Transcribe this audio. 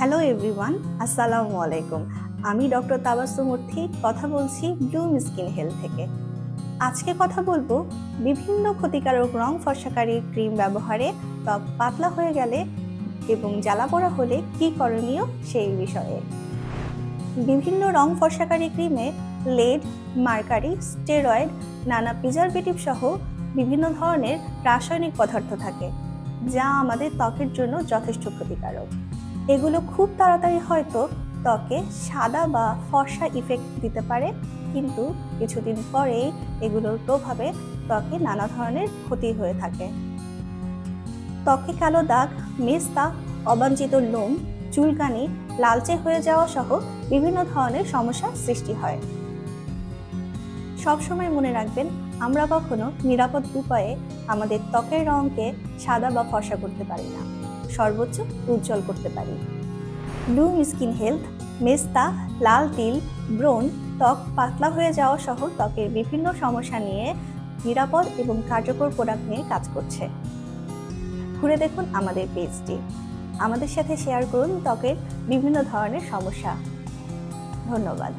Hello everyone, আসসালামু আলাইকুম। আমি ডক্টর তাবাসসুম মুর্থী কথা বলছি ব্লুম স্কিন হেলথ থেকে। আজকে কথা বলবো বিভিন্ন ক্ষতিকারক রং ফর্সাকারী ক্রিম ব্যবহারে ত্বক পাতলা হয়ে গেলে এবং জ্বালাপোড়া হলে কি করণীয় সেই বিষয়ে। বিভিন্ন রং ফর্সাকারী ক্রিমে লেড, মার্কারি, স্টেরয়েড, নানা প্রিজারভেটিভ সহ বিভিন্ন ধরনের রাসায়নিক পদার্থ থাকে, যা আমাদের ত্বকের জন্য যথেষ্ট ক্ষতিকারক। এগুলো খুব তাড়াতাড়ি হয়তো ত্বকে সাদা বা ফর্সা ইফেক্ট দিতে পারে, কিন্তু কিছুদিন পরেই এগুলোর প্রভাবে ত্বকে নানা ধরনের ক্ষতি হয়ে থাকে। ত্বকে কালো দাগ, মেস্তা, অবাঞ্ছিত লোম, চুলকানি, লালচে হয়ে যাওয়া সহ বিভিন্ন ধরনের সমস্যার সৃষ্টি হয়। সবসময় মনে রাখবেন, আমরা কখনো নিরাপদ উপায়ে আমাদের ত্বকের রঙকে সাদা বা ফর্সা করতে পারি না, সর্বোচ্চ উজ্জ্বল করতে পারি। ব্লুম স্কিন হেলথ মেস্তা, লাল তিল, ব্রণ, ত্বক পাতলা হয়ে যাওয়া সহ ত্বকের বিভিন্ন সমস্যা নিয়ে নিরাপদ এবং কার্যকর প্রোডাক্ট নিয়ে কাজ করছে। ঘুরে দেখুন আমাদের পেজটি, আমাদের সাথে শেয়ার করুন ত্বকের বিভিন্ন ধরনের সমস্যা। ধন্যবাদ।